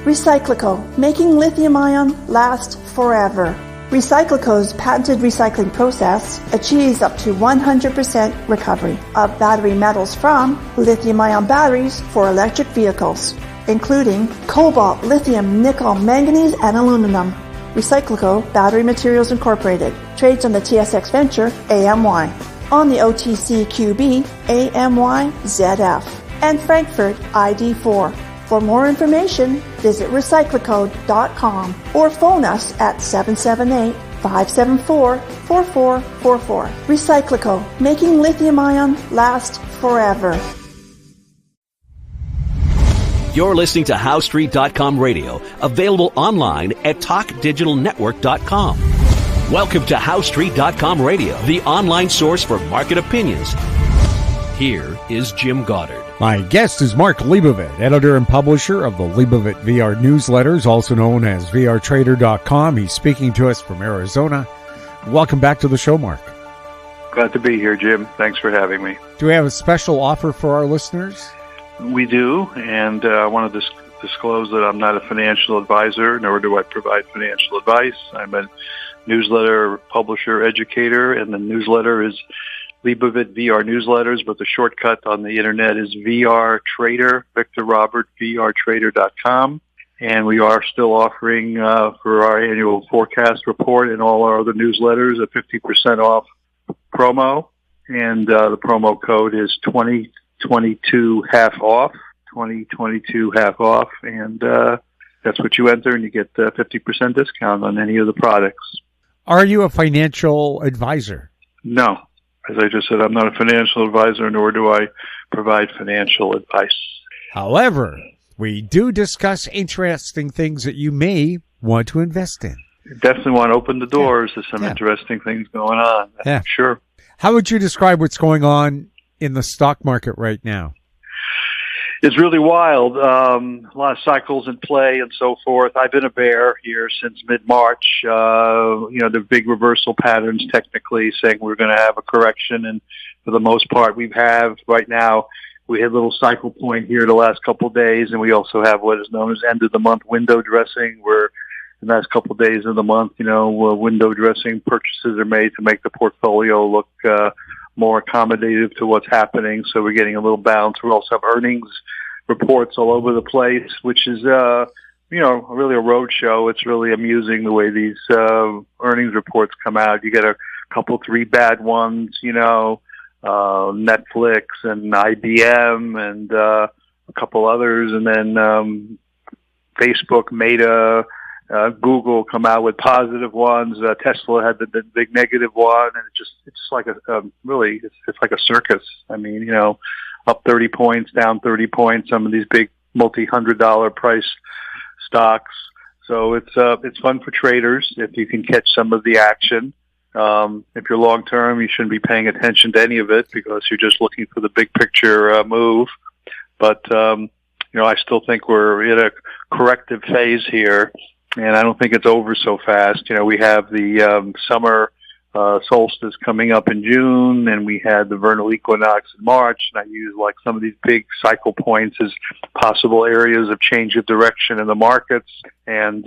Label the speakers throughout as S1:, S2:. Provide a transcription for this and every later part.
S1: Recyclico, making lithium-ion last forever. Recyclico's patented recycling process achieves up to 100% recovery of battery metals from lithium-ion batteries for electric vehicles, including cobalt, lithium, nickel, manganese, and aluminum. Recyclico Battery Materials Incorporated trades on the TSX Venture AMY, on the OTCQB AMYZF, and Frankfurt ID4. For more information, visit recyclicode.com or phone us at 778-574-4444. Recyclico, making lithium-ion last forever.
S2: You're listening to HowStreet.com radio, available online at TalkDigitalNetwork.com. Welcome to HowStreet.com radio, the online source for market opinions. Here is Jim Goddard.
S3: My guest is Mark Leibovit, editor and publisher of the Leibovit VR newsletters, also known as VRTrader.com. He's speaking to us from Arizona. Welcome back to the show, Mark.
S4: Glad to be here, Jim. Thanks for having me.
S3: Do we have a special offer for our listeners?
S4: We do, and I want to disclose that I'm not a financial advisor, nor do I provide financial advice. I'm a newsletter publisher, educator, and the newsletter is Leibovit VR newsletters, but the shortcut on the internet is VR Trader, Victor Robert, VRTrader.com. And we are still offering for our annual forecast report and all our other newsletters a 50% off promo. And the promo code is 2022 half off, 2022 half off. And that's what you enter, and you get 50% discount on any of the products.
S3: Are you a financial advisor?
S4: No. As I just said, I'm not a financial advisor, nor do I provide financial advice.
S3: However, we do discuss interesting things that you may want to invest in.
S4: You definitely want to open the doors to some interesting things going on.
S3: Yeah.
S4: Sure.
S3: How would you describe what's going on in the stock market right now?
S4: It's really wild. A lot of cycles in play and so forth. I've been a bear here since mid-March. The big reversal patterns technically saying we're going to have a correction. And for the most part, we have right now, we had a little cycle point here the last couple of days. And we also have what is known as end of the month window dressing, where the last couple of days of the month, window dressing purchases are made to make the portfolio look more accommodative to what's happening. So we're getting a little bounce. We also have earnings reports all over the place, which is, really a road show. It's really amusing the way these earnings reports come out. You get a couple, three bad ones, Netflix and IBM and a couple others, and then Facebook, Meta, Google come out with positive ones. Tesla had the big negative one, and it's like it's like a circus. I mean, up 30 points, down 30 points. Some of these big multi-$100 price stocks. So it's fun for traders if you can catch some of the action. If you're long term, you shouldn't be paying attention to any of it because you're just looking for the big picture move. But I still think we're in a corrective phase here. And I don't think it's over so fast. We have the summer solstice coming up in June, and we had the vernal equinox in March. And I use some of these big cycle points as possible areas of change of direction in the markets. And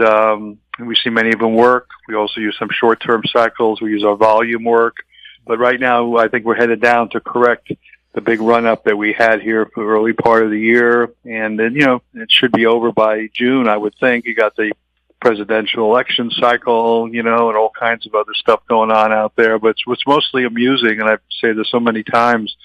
S4: we see many of them work. We also use some short-term cycles. We use our volume work. But right now, I think we're headed down to correct the big run-up that we had here for the early part of the year. And then, it should be over by June, I would think. You got the presidential election cycle, and all kinds of other stuff going on out there. But what's mostly amusing, and I've said this so many times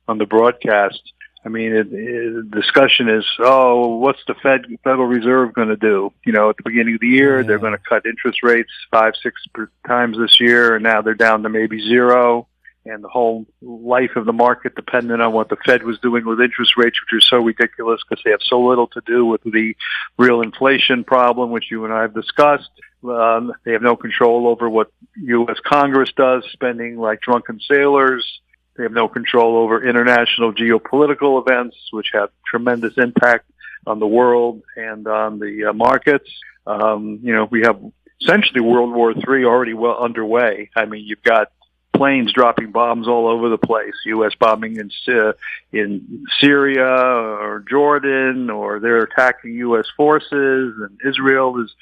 S4: on the broadcast, I mean, the discussion is, what's the Federal Reserve going to do? At the beginning of the year, they're going to cut interest rates 5-6 times this year, and now they're down to maybe zero. And the whole life of the market depended on what the Fed was doing with interest rates, which is so ridiculous because they have so little to do with the real inflation problem, which you and I have discussed. They have no control over what U.S. Congress does, spending like drunken sailors. They have no control over international geopolitical events, which have tremendous impact on the world and on the markets. We have essentially World War III already well underway. I mean, you've got planes dropping bombs all over the place. U.S. bombing in Syria or Jordan, or they're attacking U.S. forces, and Israel is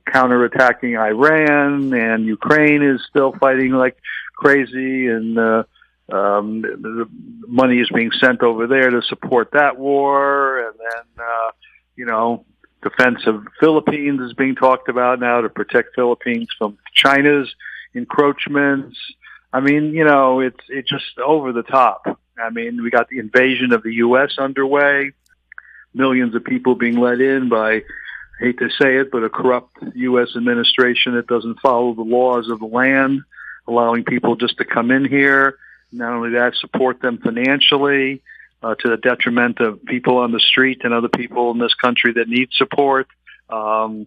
S4: counterattacking Iran, and Ukraine is still fighting like crazy, and the money is being sent over there to support that war, and then defense of Philippines is being talked about now to protect Philippines from China's encroachments. I mean, it's just over the top. I mean, we got the invasion of the U.S. underway, millions of people being let in by, I hate to say it, but a corrupt U.S. administration that doesn't follow the laws of the land, allowing people just to come in here. Not only that, support them financially to the detriment of people on the street and other people in this country that need support. I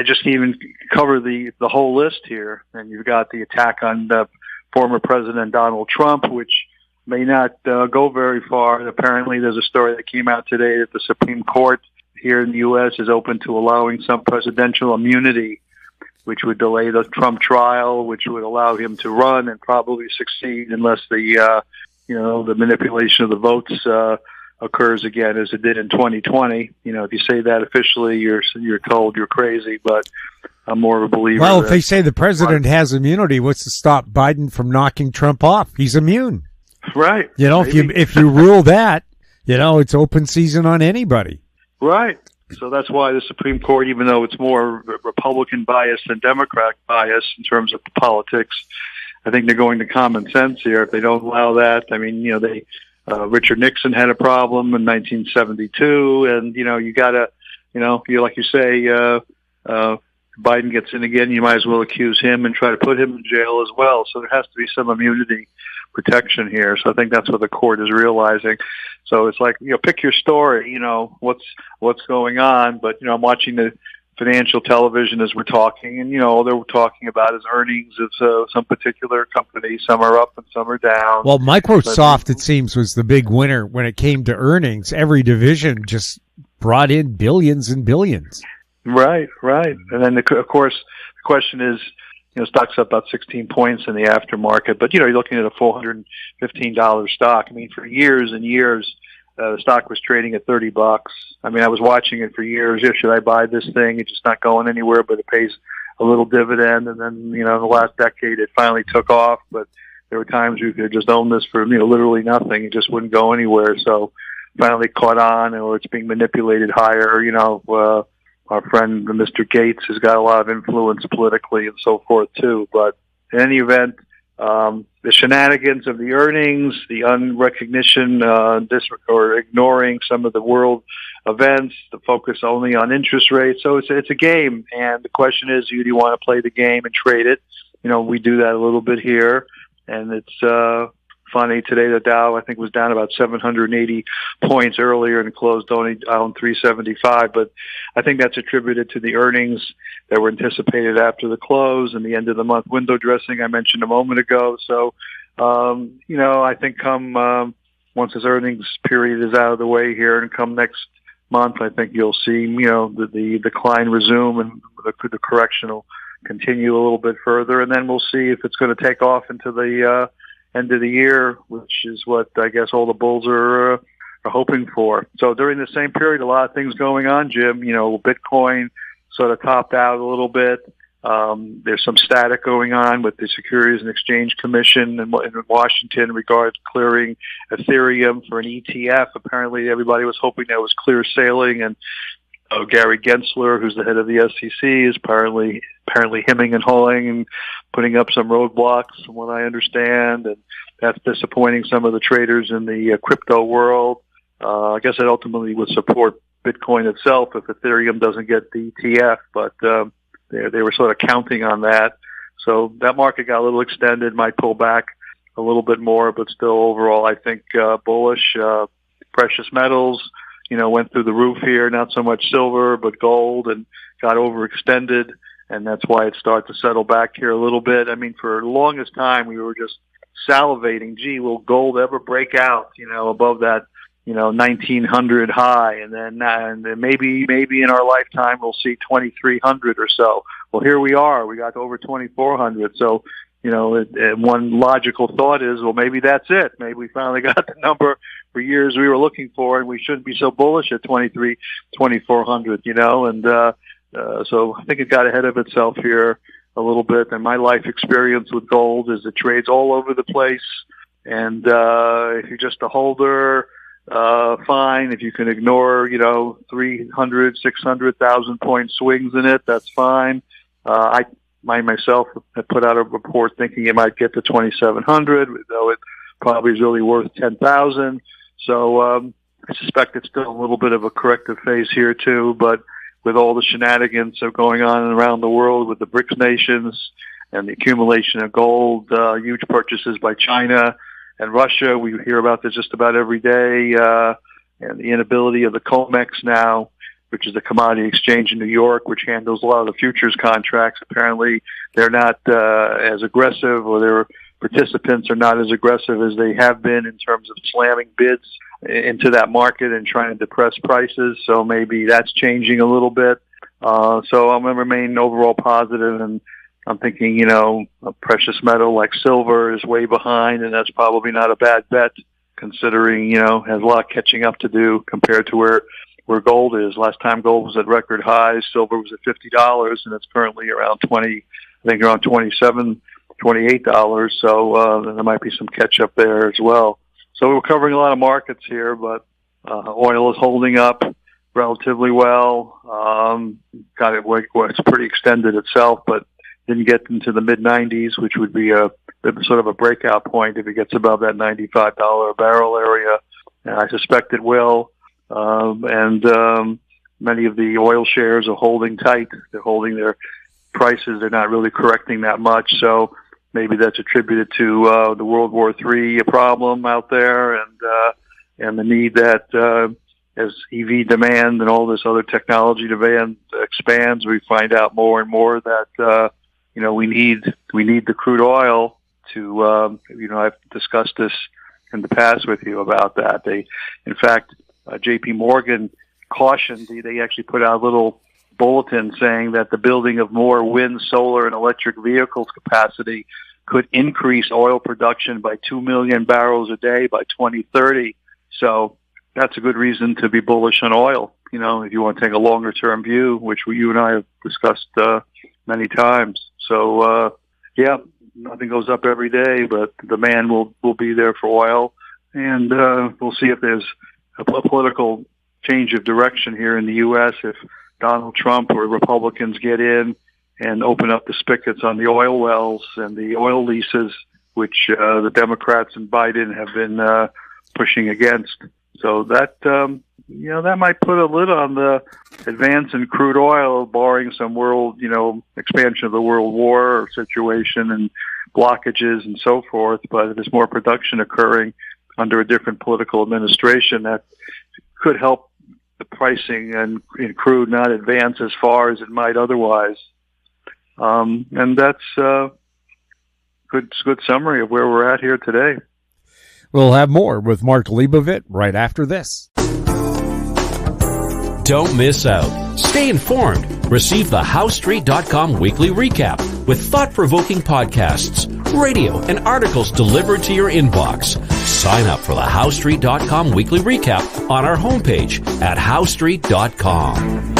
S4: just even cover the whole list here. And you've got the attack on former President Donald Trump, which may not go very far. Apparently, there's a story that came out today that the Supreme Court here in the U.S. is open to allowing some presidential immunity, which would delay the Trump trial, which would allow him to run and probably succeed unless the manipulation of the votes occurs again as it did in 2020. If you say that officially, you're told you're crazy, but I'm more of a believer.
S3: Well, if they say the president has immunity, what's to stop Biden from knocking Trump off? He's immune.
S4: Right.
S3: If you rule that, it's open season on anybody.
S4: Right. So that's why the Supreme Court, even though it's more Republican bias than Democrat bias in terms of politics, I think they're going to common sense here. If they don't allow that, Richard Nixon had a problem in 1972, and you gotta, like you say, Biden gets in again, you might as well accuse him and try to put him in jail as well. So there has to be some immunity protection here. So I think that's what the court is realizing. So it's like, pick your story, what's going on. But, I'm watching the financial television as we're talking, and, they're talking about his earnings of some particular companies. Some are up and some are down.
S3: Well, Microsoft, it seems, was the big winner when it came to earnings. Every division just brought in billions and billions. Right.
S4: And then, of course, the question is, stock's up about 16 points in the aftermarket, but, you're looking at a $415 stock. I mean, for years and years, the stock was trading at $30. I mean, I was watching it for years. Should I buy this thing? It's just not going anywhere, but it pays a little dividend. And then, in the last decade, it finally took off, but there were times you could just own this for, literally nothing. It just wouldn't go anywhere. So finally caught on, or it's being manipulated higher. Our friend, Mr. Gates, has got a lot of influence politically and so forth, too. But in any event, the shenanigans of the earnings, the unrecognition, or ignoring some of the world events, the focus only on interest rates. So it's a game. And the question is, do you want to play the game and trade it? We do that a little bit here. And it's funny today, the Dow, I think, was down about 780 points earlier and closed only down 375. But I think that's attributed to the earnings that were anticipated after the close and the end of the month window dressing I mentioned a moment ago. So, I think once this earnings period is out of the way here and come next month, I think you'll see, the decline resume and the correction will continue a little bit further. And then we'll see if it's going to take off into the end of the year, which is what I guess all the bulls are hoping for. So during the same period, a lot of things going on, Jim. Bitcoin sort of topped out a little bit. There's some static going on with the Securities and Exchange Commission in Washington regarding clearing Ethereum for an ETF. Apparently, everybody was hoping that was clear sailing, and Gary Gensler, who's the head of the SEC, is apparently hemming and hawing and putting up some roadblocks, from what I understand, and that's disappointing some of the traders in the crypto world. I guess it ultimately would support Bitcoin itself if Ethereum doesn't get the ETF, but they were sort of counting on that. So that market got a little extended, might pull back a little bit more, but still overall I think bullish. Precious metals, went through the roof here, not so much silver, but gold, and got overextended, and that's why it started to settle back here a little bit. I mean, for the longest time, we were just salivating, gee, will gold ever break out, above that, 1900 high, and then maybe in our lifetime we'll see 2300 or so. Well, here we are. We got over 2400. So, one logical thought is, well, maybe that's it. Maybe we finally got the number for years we were looking for, and we shouldn't be so bullish at 2,400, so I think it got ahead of itself here a little bit. And my life experience with gold is it trades all over the place. And if you're just a holder, fine. If you can ignore, 300, 600,000 point swings in it, that's fine. I myself have put out a report thinking it might get to 2,700, though it probably is really worth 10,000. So I suspect it's still a little bit of a corrective phase here too. But with all the shenanigans that are going on around the world with the BRICS nations and the accumulation of gold, huge purchases by China and Russia, we hear about this just about every day, and the inability of the COMEX now, which is the commodity exchange in New York, which handles a lot of the futures contracts. Apparently, they're not as aggressive, or their participants are not as aggressive as they have been in terms of slamming bids into that market and trying to depress prices. So maybe that's changing a little bit. So I'm going to remain overall positive, and I'm thinking, a precious metal like silver is way behind, and that's probably not a bad bet, considering, has a lot of catching up to do compared to where gold is. Last time gold was at record highs, silver was at $50, and it's currently around around $27, $28. So there might be some catch up there as well. So we're covering a lot of markets here, but oil is holding up relatively well. Got it where it's pretty extended itself, but didn't get into the mid-90s, which would be a sort of a breakout point if it gets above that $95 a barrel area. And I suspect it will. Many of the oil shares are holding tight. They're holding their prices. They're not really correcting that much. So maybe that's attributed to the World War III problem out there, and the need that as EV demand and all this other technology demand expands, we find out more and more that we need the crude oil to I've discussed this in the past with you about that. In fact, J.P. Morgan cautioned. They actually put out a little bulletin saying that the building of more wind, solar, and electric vehicles capacity could increase oil production by 2 million barrels a day by 2030. So that's a good reason to be bullish on oil. If you want to take a longer term view, which you and I have discussed many times. So nothing goes up every day, but the demand will be there for oil, and we'll see if there's a political change of direction here in the U.S. if Donald Trump or Republicans get in and open up the spigots on the oil wells and the oil leases, which the Democrats and Biden have been pushing against. So that that might put a lid on the advance in crude oil, barring some world expansion of the world war situation and blockages and so forth. But if there's more production occurring under a different political administration, that could help the pricing in crude not advance as far as it might otherwise. And that's good summary of where we're at here today.
S3: We'll have more with Mark Leibovit right after this.
S2: Don't miss out. Stay informed. Receive the HowStreet.com weekly recap with thought-provoking podcasts, radio, and articles delivered to your inbox. Sign up for the HowStreet.com weekly recap on our homepage at HowStreet.com.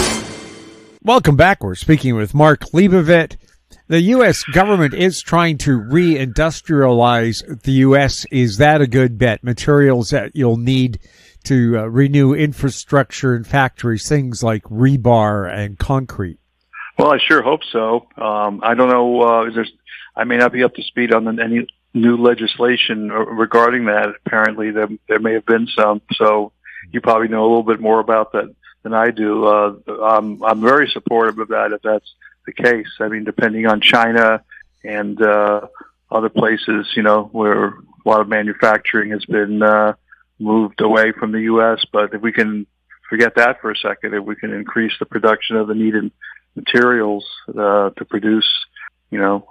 S3: Welcome back. We're speaking with Mark Leibovit. The U.S. government is trying to reindustrialize the U.S. Is that a good bet? Materials that you'll need to renew infrastructure and factories, things like rebar and concrete.
S4: Well, I sure hope so. I don't know. I may not be up to speed on any new legislation regarding that. Apparently, there may have been some. So you probably know a little bit more about that than I do. I'm very supportive of that if that's the case. I mean, depending on China and other places, where a lot of manufacturing has been moved away from the U.S. But if we can forget that for a second, if we can increase the production of the needed materials to produce, the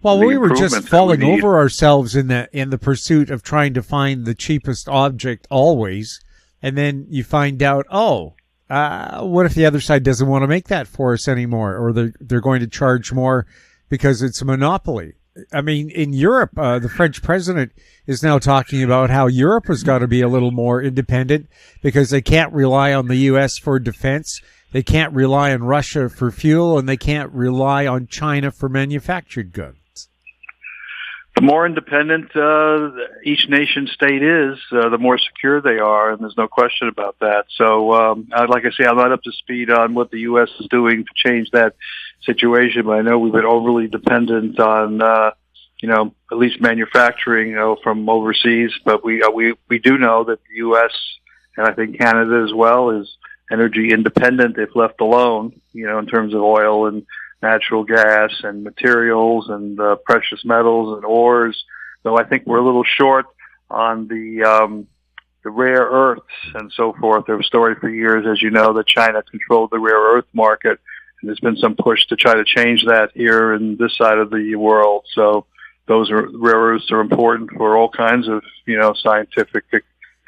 S3: well, we were just falling over ourselves in the pursuit of trying to find the cheapest object always, and then you find out, what if the other side doesn't want to make that for us anymore, or they're going to charge more because it's a monopoly? I mean, in Europe, the French president is now talking about how Europe has got to be a little more independent because they can't rely on the U.S. for defense. They can't rely on Russia for fuel, and they can't rely on China for manufactured goods.
S4: The more independent each nation state is, the more secure they are, and there's no question about that. So, like I say, I'm not up to speed on what the U.S. is doing to change that situation, but I know we've been overly dependent on, at least manufacturing, from overseas. But we do know that the U.S. and I think Canada as well is energy independent if left alone, in terms of oil and natural gas and materials and precious metals and ores. Though I think we're a little short on the rare earths and so forth. There was a story for years, as you know, that China controlled the rare earth market, and there's been some push to try to change that here in this side of the world. So those rare earths are important for all kinds of scientific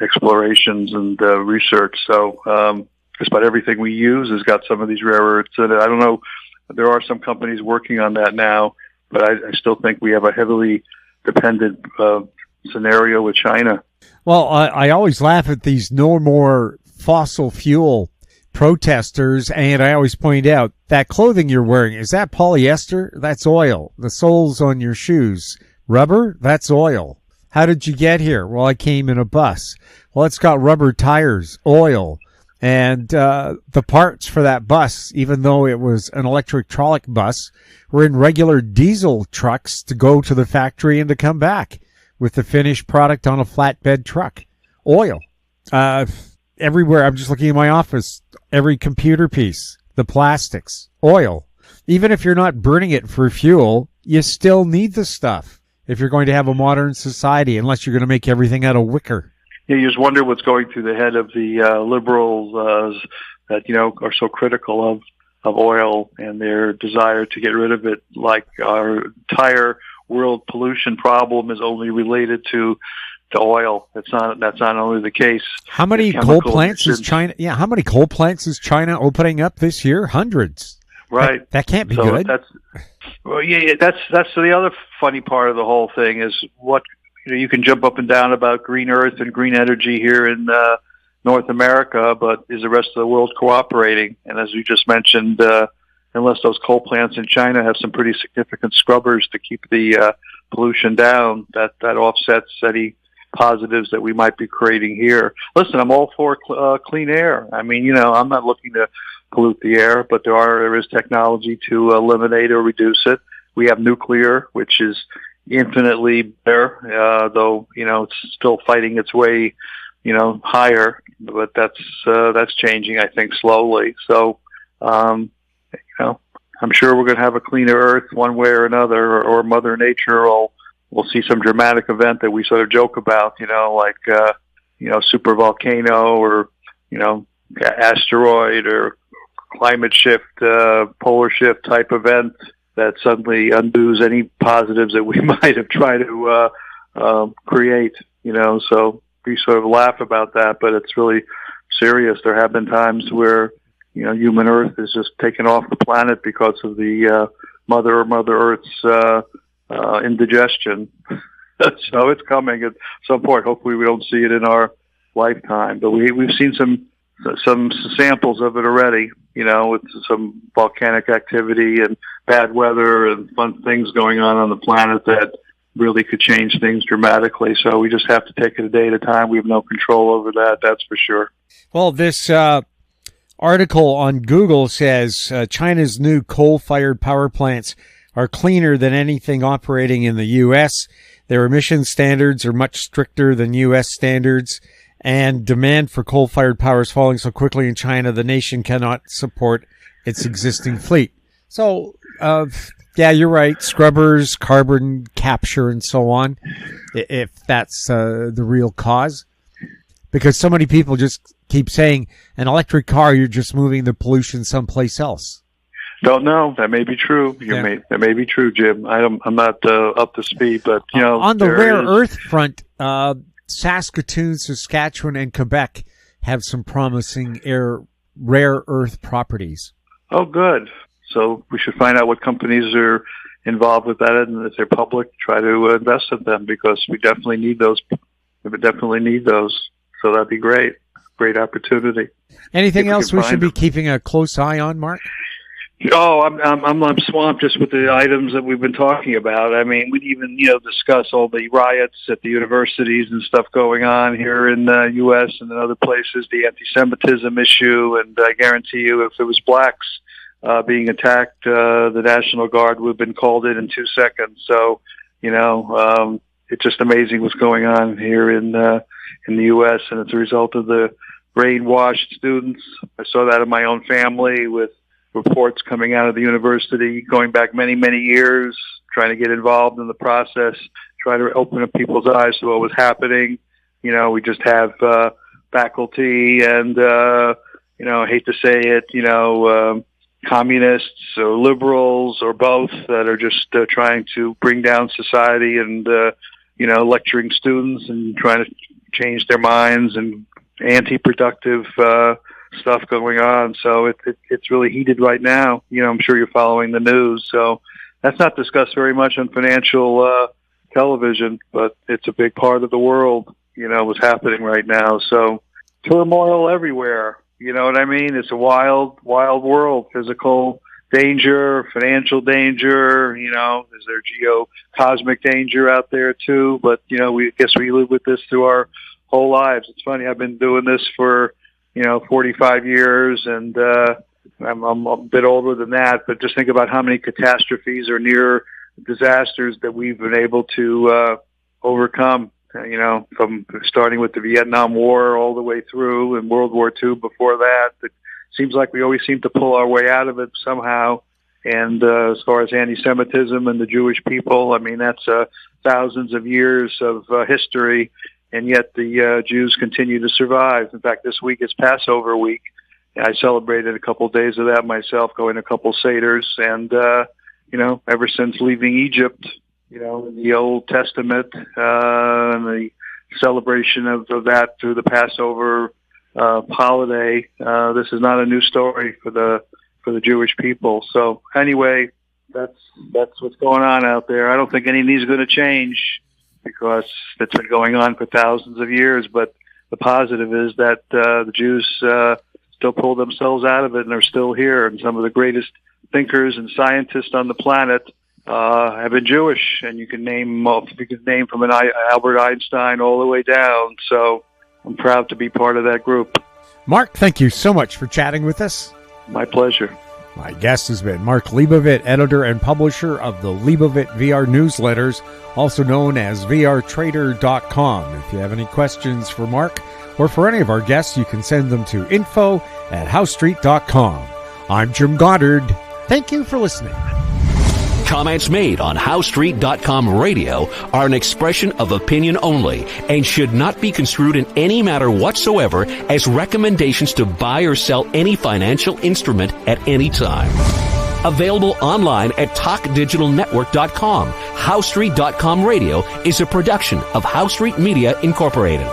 S4: explorations and research. So just about everything we use has got some of these rare earths in it. I don't know. There are some companies working on that now, but I still think we have a heavily dependent scenario with China.
S3: Well, I always laugh at these no more fossil fuel protesters, and I always point out that clothing you're wearing, is that polyester? That's oil. The soles on your shoes, rubber? That's oil. How did you get here? Well, I came in a bus. Well, it's got rubber tires, oil. And the parts for that bus, even though it was an electric trolley bus, were in regular diesel trucks to go to the factory and to come back with the finished product on a flatbed truck. Oil. Everywhere. I'm just looking at my office. Every computer piece, the plastics, oil. Even if you're not burning it for fuel, you still need the stuff if you're going to have a modern society, unless you're going to make everything out of wicker.
S4: You just wonder what's going through the head of the liberals that are so critical of oil and their desire to get rid of it. Like our entire world pollution problem is only related to oil. That's not only the case.
S3: How many coal plants is China? Yeah, how many coal plants is China opening up this year? Hundreds.
S4: Right.
S3: That can't be good.
S4: That's the other funny part of the whole thing is what. You can jump up and down about green earth and green energy here in North America, but is the rest of the world cooperating? And as you just mentioned, unless those coal plants in China have some pretty significant scrubbers to keep the pollution down, that offsets any positives that we might be creating here. Listen, I'm all for clean air. I mean, I'm not looking to pollute the air, but there is technology to eliminate or reduce it. We have nuclear, which is infinitely better, though it's still fighting its way, higher. But that's changing, I think, slowly. So, I'm sure we're going to have a cleaner Earth one way or another, or Mother Nature will see some dramatic event that we sort of joke about, like super volcano or asteroid or climate shift, polar shift type event that suddenly undoes any positives that we might have tried to create, so we sort of laugh about that, but it's really serious. There have been times where, human Earth is just taken off the planet because of the Mother Earth's indigestion. So it's coming at some point. Hopefully we don't see it in our lifetime, but we've seen some samples of it already, with some volcanic activity and bad weather and fun things going on the planet that really could change things dramatically. So we just have to take it a day at a time. We have no control over that, that's for sure.
S3: Well, this article on Google says China's new coal-fired power plants are cleaner than anything operating in the U.S. Their emission standards are much stricter than U.S. standards, and demand for coal-fired power is falling so quickly in China, the nation cannot support its existing fleet. So, yeah, you're right. Scrubbers, carbon capture, and so on, if that's the real cause. Because so many people just keep saying, an electric car, you're just moving the pollution someplace else.
S4: Don't know. That may be true. That may be true, Jim. I'm not up to speed, but
S3: on the rare earth front, Saskatoon, Saskatchewan, and Quebec have some promising rare earth properties.
S4: Oh, good. So we should find out what companies are involved with that, and if they're public, try to invest in them, because we definitely need those. We definitely need those. So that'd be great. Great opportunity.
S3: Anything else we should be keeping a close eye on, Mark?
S4: Oh, I'm swamped just with the items that we've been talking about. I mean, we even discuss all the riots at the universities and stuff going on here in the U.S. and in other places, the anti-Semitism issue, and I guarantee you, if it was blacks being attacked, the National Guard would have been called in 2 seconds. So, it's just amazing what's going on here in the U.S. and it's a result of the brainwashed students. I saw that in my own family with reports coming out of the university going back many, many years, trying to get involved in the process, trying to open up people's eyes to what was happening. We just have faculty and, I hate to say it, communists or liberals or both that are just trying to bring down society and, lecturing students and trying to change their minds, and anti-productive stuff going on. So it's really heated right now. I'm sure you're following the news. So that's not discussed very much on financial television, but it's a big part of the world, what's happening right now. So turmoil everywhere. You know what I mean? It's a wild, wild world. Physical danger, financial danger, is there geo-cosmic danger out there too? But, we live with this through our whole lives. It's funny, I've been doing this for 45 years, and I'm a bit older than that, but just think about how many catastrophes or near disasters that we've been able to overcome, from starting with the Vietnam War all the way through, and World War II before that. It seems like we always seem to pull our way out of it somehow. And as far as anti-Semitism and the Jewish people, I mean, that's thousands of years of history, and yet the Jews continue to survive. In fact, this week is Passover week. I celebrated a couple of days of that myself, going to a couple seders, and ever since leaving Egypt, in the Old Testament, and the celebration of that through the Passover holiday, this is not a new story for the Jewish people. So anyway, that's what's going on out there. I don't think any of these are going to change, because it's been going on for thousands of years. But the positive is that the Jews still pull themselves out of it and are still here. And some of the greatest thinkers and scientists on the planet have been Jewish. And you can name from an Albert Einstein all the way down. So I'm proud to be part of that group.
S3: Mark, thank you so much for chatting with us.
S4: My pleasure.
S3: My guest has been Mark Leibovit, editor and publisher of the Leibovit VR newsletters, also known as vrtrader.com. If you have any questions for Mark or for any of our guests, you can send them to info@howstreet.com. I'm Jim Goddard. Thank you for listening.
S2: Comments made on HowStreet.com radio are an expression of opinion only and should not be construed in any matter whatsoever as recommendations to buy or sell any financial instrument at any time. Available online at TalkDigitalNetwork.com. HowStreet.com radio is a production of HowStreet Media Incorporated.